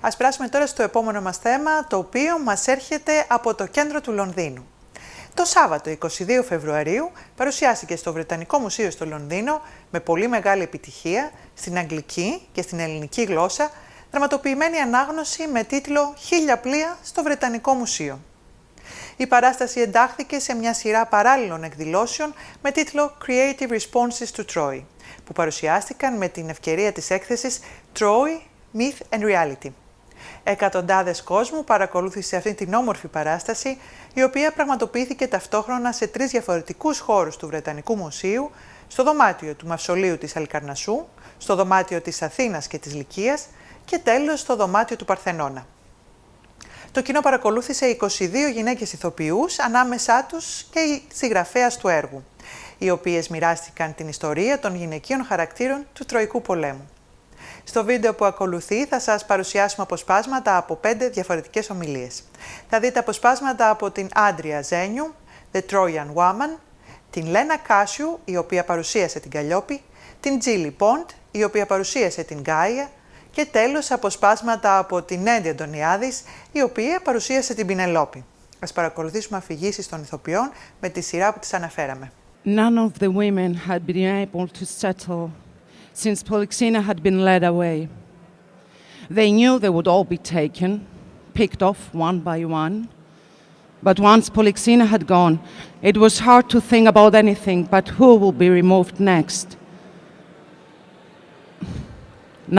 Ας περάσουμε τώρα στο επόμενο μας θέμα, το οποίο μας έρχεται από το κέντρο του Λονδίνου. Το Σάββατο 22 Φεβρουαρίου παρουσιάστηκε στο Βρετανικό Μουσείο στο Λονδίνο με πολύ μεγάλη επιτυχία στην Αγγλική και στην Ελληνική γλώσσα δραματοποιημένη ανάγνωση με τίτλο «1000 πλοία στο Βρετανικό Μουσείο». Η παράσταση εντάχθηκε σε μια σειρά παράλληλων εκδηλώσεων με τίτλο «Creative Responses to Troy», που παρουσιάστηκαν με την ευκαιρία της έκθεσης «Troy, Myth and Reality». Εκατοντάδες κόσμου παρακολούθησε αυτή την όμορφη παράσταση, η οποία πραγματοποιήθηκε ταυτόχρονα σε 3 διαφορετικούς χώρους του Βρετανικού Μουσείου, στο δωμάτιο του Μαυσωλείου της Αλικαρνασσού, στο δωμάτιο της Αθήνας και της Λυκίας και τέλος στο δωμάτιο του Παρθενώνα. Το κοινό παρακολούθησε 22 γυναίκες ηθοποιούς, ανάμεσά τους και η συγγραφέας του έργου, οι οποίες μοιράστηκαν την ιστορία των γυναικείων χαρακτήρων του Τρωϊκού Πολέμου. Στο βίντεο που ακολουθεί θα σας παρουσιάσουμε αποσπάσματα από 5 διαφορετικές ομιλίες. Θα δείτε αποσπάσματα από την Adria Zeniou, The Trojan Woman, την Lena Kasiou, η οποία παρουσίασε την Καλλιόπη, την Jilly Bond, η οποία παρουσίασε την Gaia και τέλος αποσπάσματα από την Nedie Adoniades, η οποία παρουσίασε την Πηνελόπη. Ας παρακολουθήσουμε αφηγήσεις των ηθοποιών με τη σειρά που τις αναφέραμε. None of the women had been able to settle since Polixena had been led away. They knew they would all be taken, picked off one by one. But once Polixena had gone, it was hard to think about anything but who will be removed next.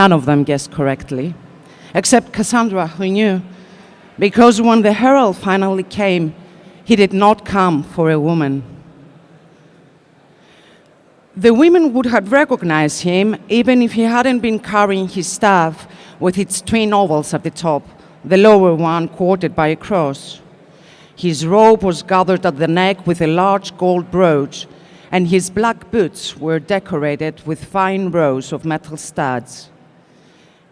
None of them guessed correctly, except Cassandra, who knew, because when the herald finally came, he did not come for a woman. The women would have recognized him even if he hadn't been carrying his staff with its twin ovals at the top, the lower one quoted by a cross. His robe was gathered at the neck with a large gold brooch, and his black boots were decorated with fine rows of metal studs.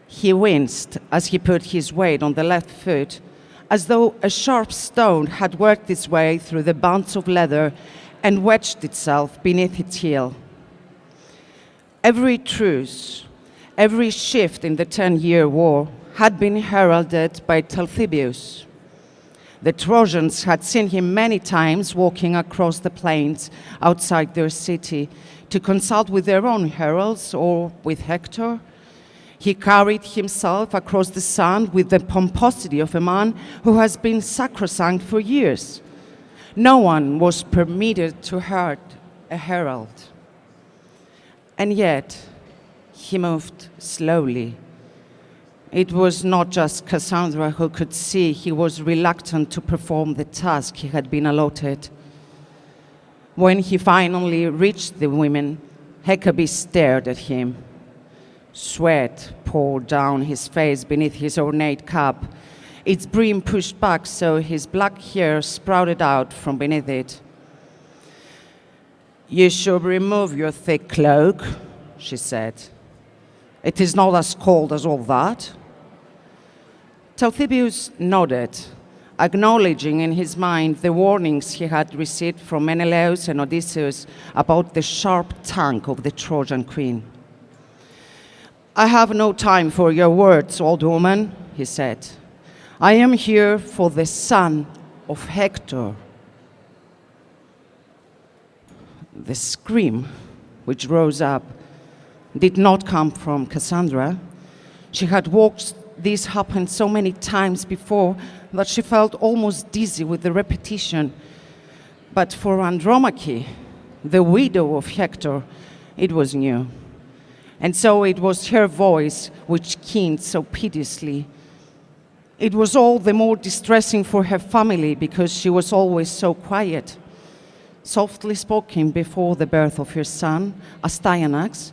He winced as he put his weight on the left foot, as though a sharp stone had worked its way through the bands of leather and wedged itself beneath its heel. Every truce, every shift in the 10-year war had been heralded by Talthybius. The Trojans had seen him many times walking across the plains outside their city to consult with their own heralds or with Hector. He carried himself across the sand with the pomposity of a man who has been sacrosanct for years. No one was permitted to hurt a herald. And yet, he moved slowly. It was not just Cassandra who could see he was reluctant to perform the task he had been allotted. When he finally reached the women, Hecabe stared at him. Sweat poured down his face beneath his ornate cap, its brim pushed back so his black hair sprouted out from beneath it. "You should remove your thick cloak," she said. "It is not as cold as all that." Talthybius nodded, acknowledging in his mind the warnings he had received from Menelaus and Odysseus about the sharp tongue of the Trojan queen. "I have no time for your words, old woman," he said. "I am here for the son of Hector." The scream which rose up did not come from Cassandra. She had watched this happen so many times before that she felt almost dizzy with the repetition. But for Andromache, the widow of Hector, it was new. And so it was her voice which keened so piteously. It was all the more distressing for her family because she was always so quiet. Softly spoken before the birth of her son, Astyanax,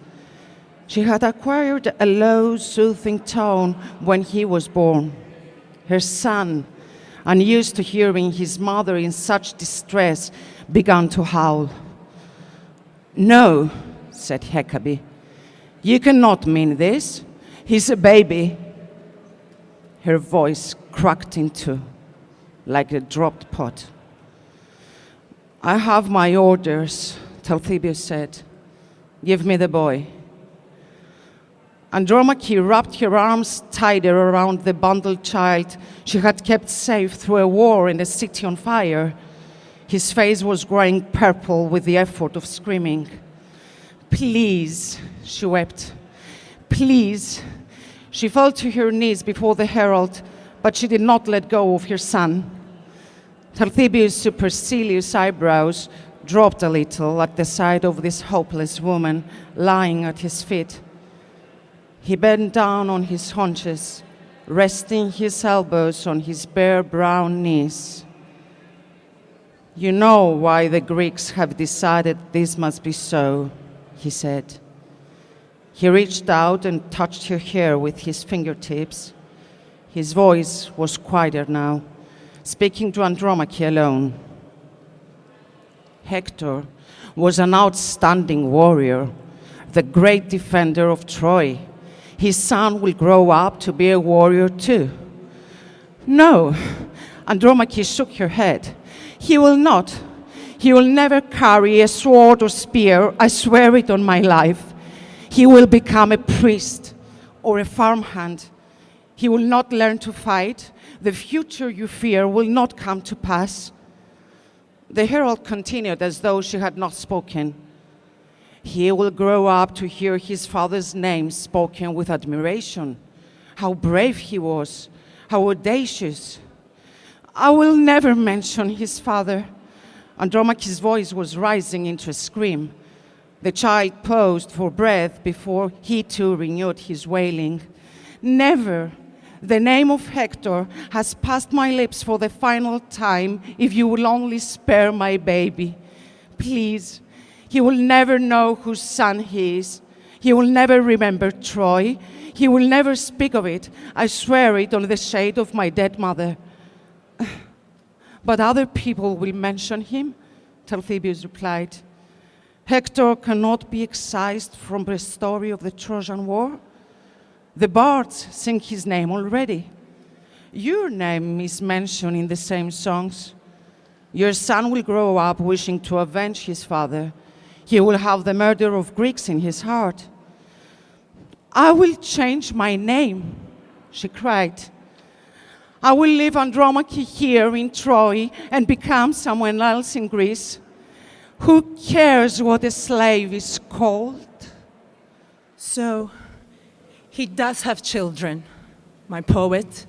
she had acquired a low, soothing tone when he was born. Her son, unused to hearing his mother in such distress, began to howl. "No," said Hecabe, "you cannot mean this. He's a baby." Her voice cracked in two, like a dropped pot. "I have my orders," Talthybius said. "Give me the boy." Andromache wrapped her arms tighter around the bundled child she had kept safe through a war in a city on fire. His face was growing purple with the effort of screaming. "Please," she wept. "Please." She fell to her knees before the herald, but she did not let go of her son. Talthybius' supercilious eyebrows dropped a little at the sight of this hopeless woman lying at his feet. He bent down on his haunches, resting his elbows on his bare brown knees. "You know why the Greeks have decided this must be so," he said. He reached out and touched her hair with his fingertips. His voice was quieter now, speaking to Andromache alone. "Hector was an outstanding warrior, the great defender of Troy. His son will grow up to be a warrior too." "No," Andromache shook her head. "He will not. He will never carry a sword or spear. I swear it on my life. He will become a priest or a farmhand. He will not learn to fight. The future you fear will not come to pass." The herald continued as though she had not spoken. "He will grow up to hear his father's name spoken with admiration. How brave he was, how audacious. I will never mention his father." Andromache's voice was rising into a scream. The child paused for breath before he too renewed his wailing. "Never. The name of Hector has passed my lips for the final time if you will only spare my baby. Please, he will never know whose son he is. He will never remember Troy. He will never speak of it. I swear it on the shade of my dead mother." "But other people will mention him," Talthybius replied. "Hector cannot be excised from the story of the Trojan War. The bards sing his name already. Your name is mentioned in the same songs. Your son will grow up wishing to avenge his father. He will have the murder of Greeks in his heart." "I will change my name," she cried. "I will leave Andromache here in Troy and become someone else in Greece. Who cares what a slave is called?" So, he does have children, my poet,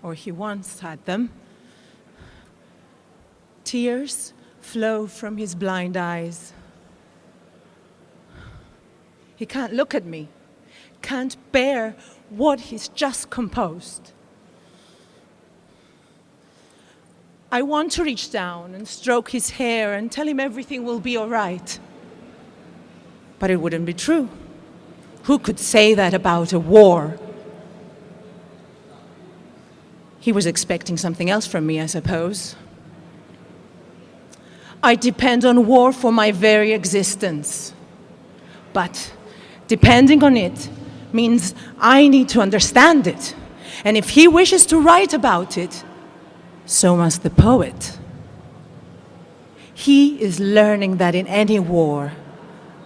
or he once had them. Tears flow from his blind eyes. He can't look at me, can't bear what he's just composed. I want to reach down and stroke his hair and tell him everything will be all right. But it wouldn't be true. Who could say that about a war? He was expecting something else from me, I suppose. I depend on war for my very existence. But depending on it means I need to understand it. And if he wishes to write about it, so must the poet. He is learning that in any war,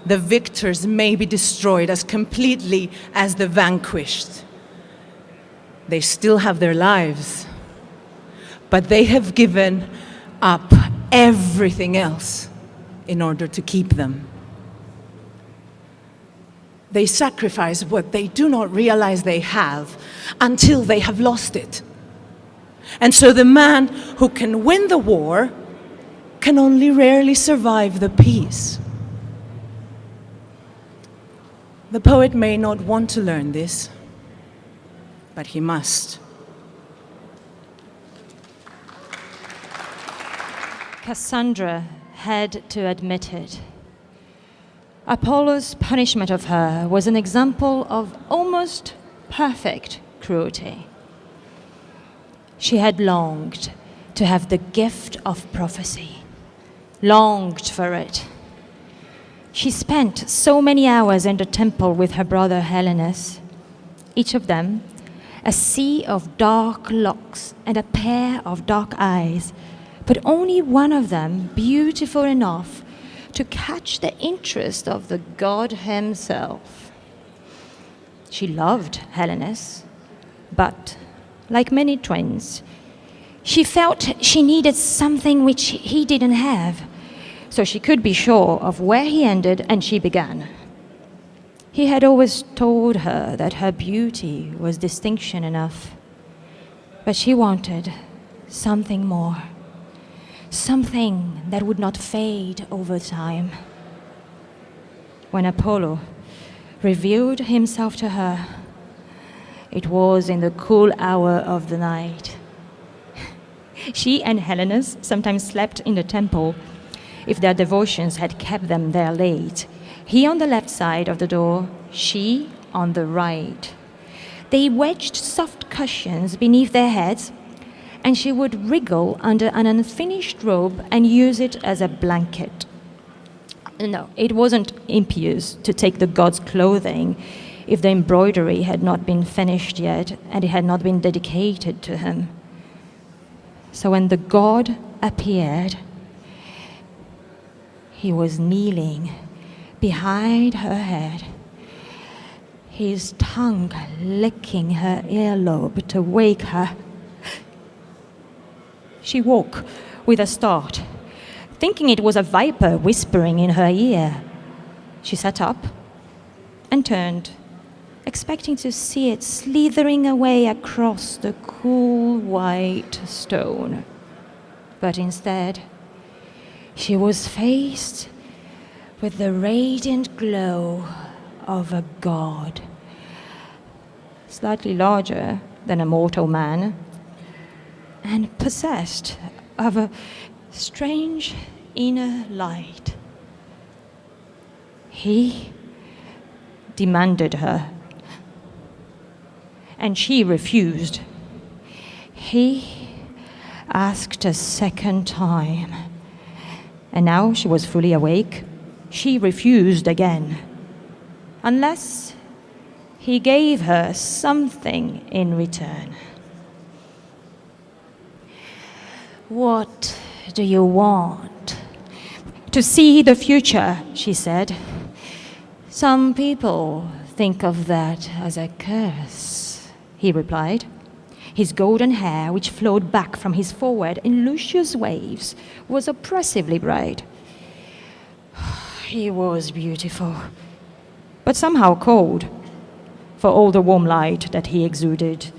the victors may be destroyed as completely as the vanquished. They still have their lives, but they have given up everything else in order to keep them. They sacrifice what they do not realize they have until they have lost it. And so the man who can win the war can only rarely survive the peace. The poet may not want to learn this, but he must. Cassandra had to admit it. Apollo's punishment of her was an example of almost perfect cruelty. She had longed to have the gift of prophecy, longed for it. She spent so many hours in the temple with her brother Helenus, each of them a sea of dark locks and a pair of dark eyes, but only one of them beautiful enough to catch the interest of the god himself. She loved Helenus, but, like many twins, she felt she needed something which he didn't have, so she could be sure of where he ended and she began. He had always told her that her beauty was distinction enough, but she wanted something more, something that would not fade over time. When Apollo revealed himself to her, it was in the cool hour of the night. She and Helenus sometimes slept in the temple if their devotions had kept them there late. He on the left side of the door, she on the right. They wedged soft cushions beneath their heads, and she would wriggle under an unfinished robe and use it as a blanket. No, it wasn't impious to take the god's clothing if the embroidery had not been finished yet and it had not been dedicated to him. So when the god appeared, he was kneeling behind her head, his tongue licking her earlobe to wake her. She woke with a start, thinking it was a viper whispering in her ear. She sat up and turned, expecting to see it slithering away across the cool white stone. But instead, she was faced with the radiant glow of a god, slightly larger than a mortal man, and possessed of a strange inner light. He demanded her, and she refused. He asked a second time, and now she was fully awake. She refused again, unless he gave her something in return. "What do you want?" "To see the future," she said. "Some people think of that as a curse," he replied. His golden hair, which flowed back from his forehead in luscious waves, was oppressively bright. He was beautiful, but somehow cold, for all the warm light that he exuded.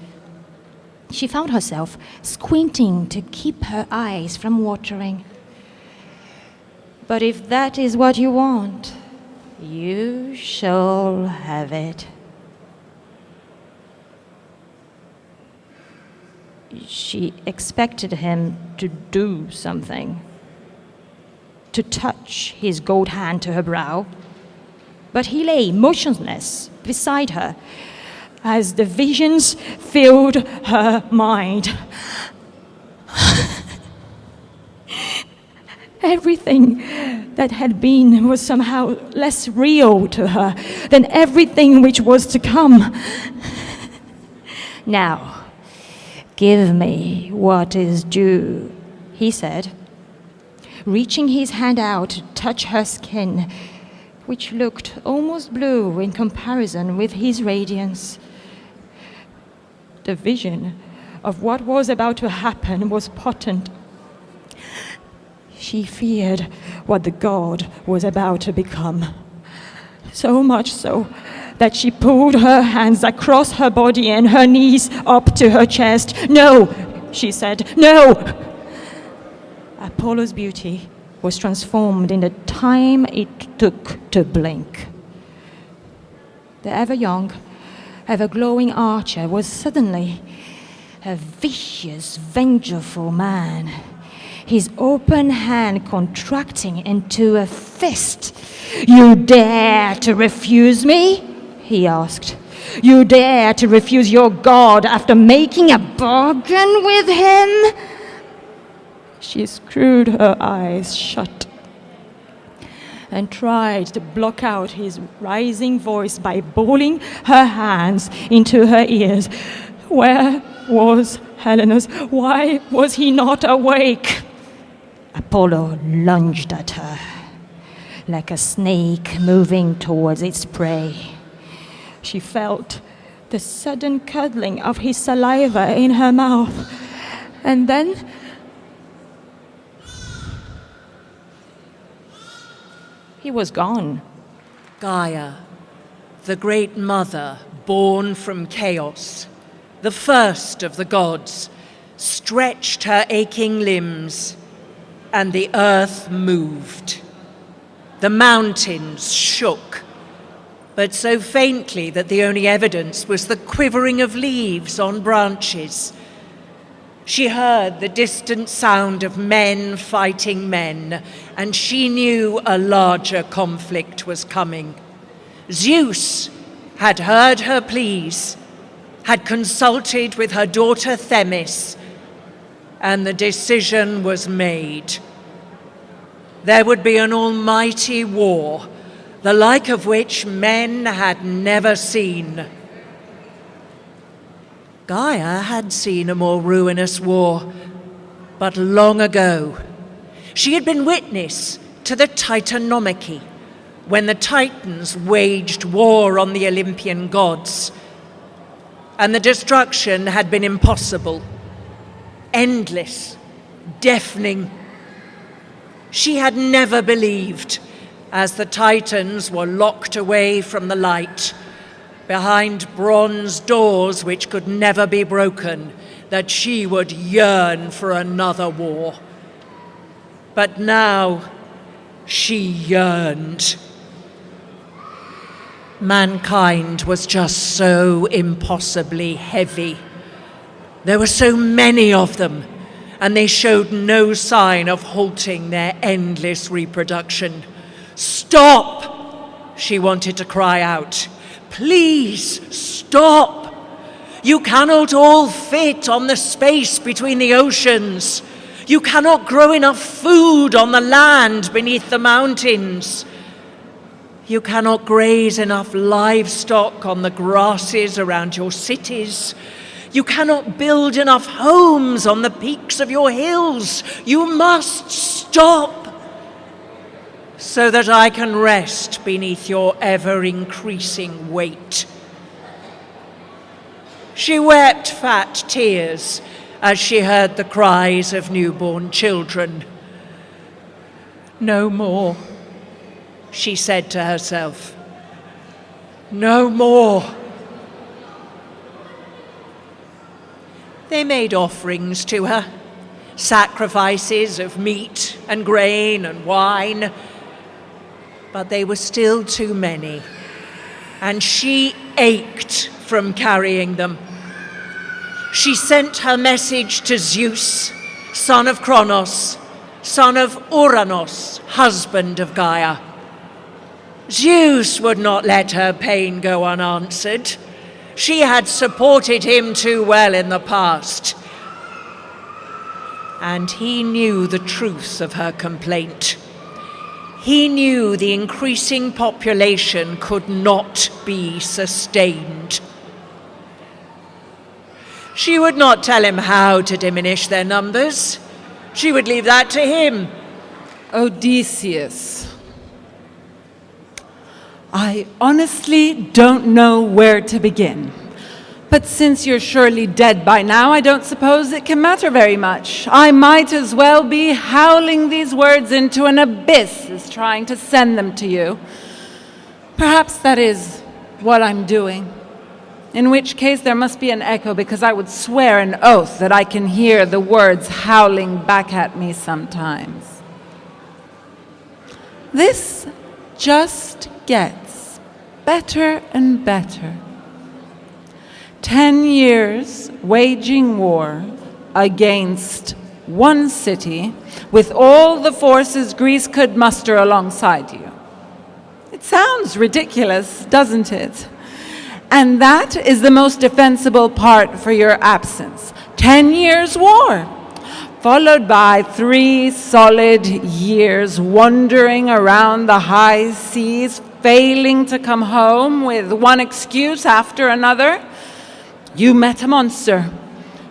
She found herself squinting to keep her eyes from watering. "But if that is what you want, you shall have it." She expected him to do something, to touch his gold hand to her brow, but he lay motionless beside her as the visions filled her mind. Everything that had been was somehow less real to her than everything which was to come. "Now, give me what is due," he said, reaching his hand out to touch her skin, which looked almost blue in comparison with his radiance. The vision of what was about to happen was potent. She feared what the god was about to become, so much so that she pulled her hands across her body and her knees up to her chest. "No," she said, "no." Apollo's beauty was transformed in the time it took to blink. The ever-young, ever-glowing archer was suddenly a vicious, vengeful man, his open hand contracting into a fist. "You dare to refuse me?" he asked. "You dare to refuse your God after making a bargain with him?" She screwed her eyes shut and tried to block out his rising voice by balling her hands into her ears. Where was Helenus? Why was he not awake? Apollo lunged at her like a snake moving towards its prey. She felt the sudden curdling of his saliva in her mouth. And then he was gone. Gaia, the great mother born from chaos, the first of the gods, stretched her aching limbs, and the earth moved. The mountains shook, but so faintly that the only evidence was the quivering of leaves on branches. She heard the distant sound of men fighting men, and she knew a larger conflict was coming. Zeus had heard her pleas, had consulted with her daughter Themis, and the decision was made. There would be an almighty war, the like of which men had never seen. Gaia had seen a more ruinous war, but long ago. She had been witness to the Titanomachy, when the Titans waged war on the Olympian gods, and the destruction had been impossible, endless, deafening. She had never believed, as the Titans were locked away from the light, behind bronze doors which could never be broken, that she would yearn for another war. But now she yearned. Mankind was just so impossibly heavy. There were so many of them, and they showed no sign of halting their endless reproduction. Stop! She wanted to cry out. Please stop! You cannot all fit on the space between the oceans. You cannot grow enough food on the land beneath the mountains. You cannot graze enough livestock on the grasses around your cities. You cannot build enough homes on the peaks of your hills. You must stop, so that I can rest beneath your ever-increasing weight. She wept fat tears as she heard the cries of newborn children. No more, she said to herself. No more. They made offerings to her, sacrifices of meat and grain and wine, but they were still too many, and she ached from carrying them. She sent her message to Zeus, son of Kronos, son of Uranos, husband of Gaia. Zeus would not let her pain go unanswered. She had supported him too well in the past. And he knew the truth of her complaint. He knew the increasing population could not be sustained. She would not tell him how to diminish their numbers. She would leave that to him. Odysseus. I honestly don't know where to begin. But since you're surely dead by now, I don't suppose it can matter very much. I might as well be howling these words into an abyss as trying to send them to you. Perhaps that is what I'm doing. In which case there must be an echo, because I would swear an oath that I can hear the words howling back at me sometimes. This just gets better and better. 10 years waging war against one city with all the forces Greece could muster alongside you. It sounds ridiculous, doesn't it? And that is the most defensible part for your absence. 10 years war, followed by 3 solid years wandering around the high seas, failing to come home with one excuse after another. You met a monster.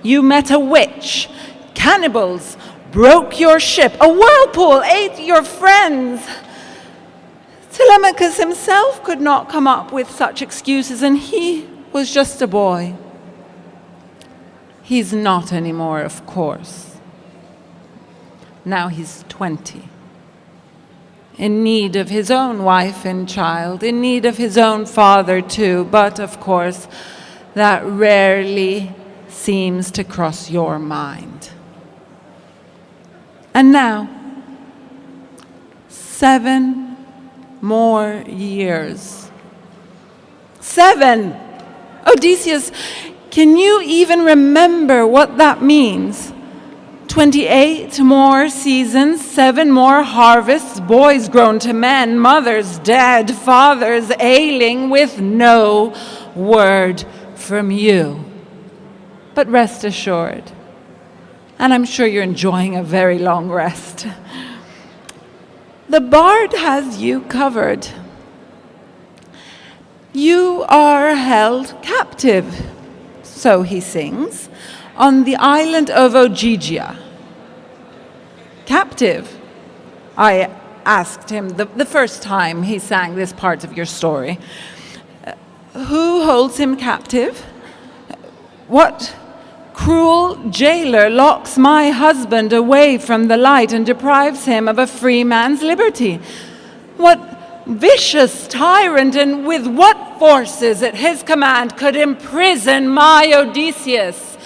You met a witch. Cannibals broke your ship. A whirlpool ate your friends. Telemachus himself could not come up with such excuses, and he was just a boy. He's not anymore, of course. Now he's 20. In need of his own wife and child, in need of his own father too, but of course, that rarely seems to cross your mind. And now, 7 more years. 7! Odysseus, can you even remember what that means? 28 more seasons, 7 more harvests, boys grown to men, mothers dead, fathers ailing, with no word from you. But rest assured, and I'm sure you're enjoying a very long rest, the bard has you covered. You are held captive, so he sings, on the island of Ogygia. Captive? I asked him the first time he sang this part of your story. Who holds him captive? What cruel jailer locks my husband away from the light and deprives him of a free man's liberty? What vicious tyrant, and with what forces at his command, could imprison my Odysseus?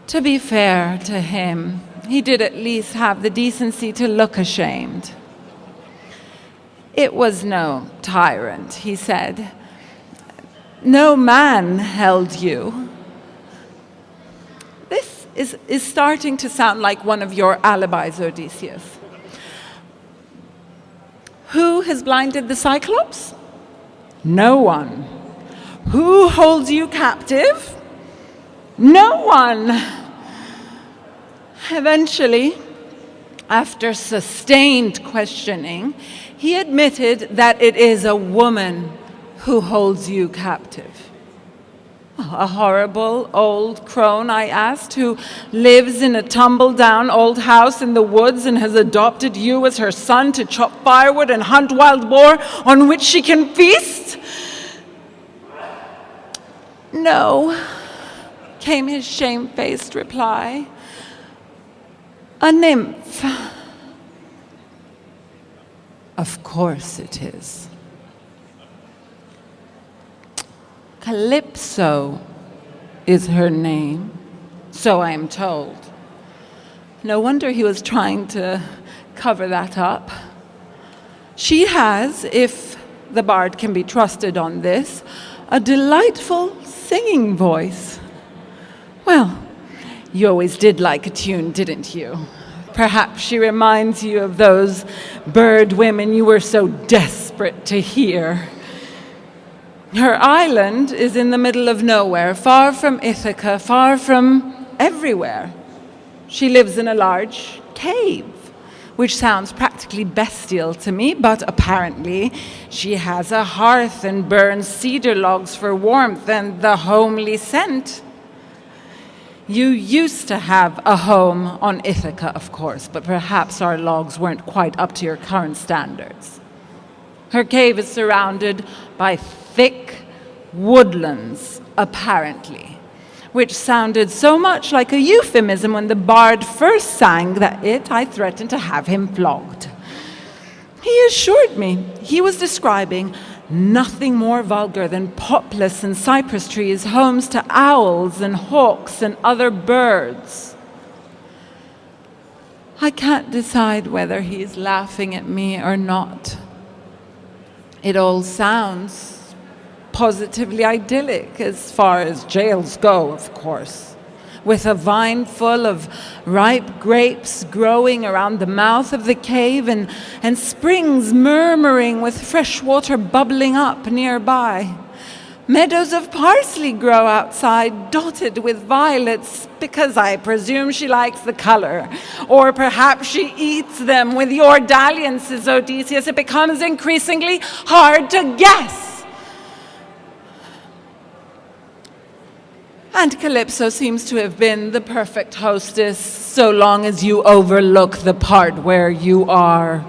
To be fair to him, he did at least have the decency to look ashamed. It was no tyrant, he said. No man held you. This is starting to sound like one of your alibis, Odysseus. Who has blinded the Cyclops? No one. Who holds you captive? No one. Eventually, after sustained questioning, he admitted that it is a woman who holds you captive. A horrible old crone, I asked, who lives in a tumble-down old house in the woods and has adopted you as her son to chop firewood and hunt wild boar on which she can feast? No, came his shamefaced reply. A nymph. Of course it is. Calypso is her name, so I am told. No wonder he was trying to cover that up. She has, if the bard can be trusted on this, a delightful singing voice. Well, you always did like a tune, didn't you? Perhaps she reminds you of those bird women you were so desperate to hear. Her island is in the middle of nowhere, far from Ithaca, far from everywhere. She lives in a large cave, which sounds practically bestial to me, but apparently she has a hearth and burns cedar logs for warmth and the homely scent. You used to have a home on Ithaca, of course, but perhaps our logs weren't quite up to your current standards. Her cave is surrounded by thick woodlands, apparently, which sounded so much like a euphemism when the bard first sang that I threatened to have him flogged. He assured me he was describing nothing more vulgar than poplars and cypress trees, homes to owls and hawks and other birds. I can't decide whether he's laughing at me or not. It all sounds positively idyllic as far as jails go, of course, with a vine full of ripe grapes growing around the mouth of the cave and springs murmuring with fresh water bubbling up nearby. Meadows of parsley grow outside, dotted with violets, because I presume she likes the color. Or perhaps she eats them with your dalliances, Odysseus. It becomes increasingly hard to guess. And Calypso seems to have been the perfect hostess, so long as you overlook the part where you are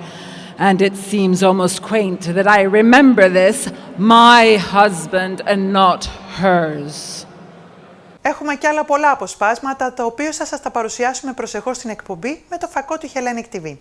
And it seems almost quaint that I remember this, my husband and not hers. Έχουμε και άλλα πολλά αποσπάσματα, τα οποία θα σας τα παρουσιάσουμε προσεχώς στην εκπομπή με το φακό του Hellenic TV.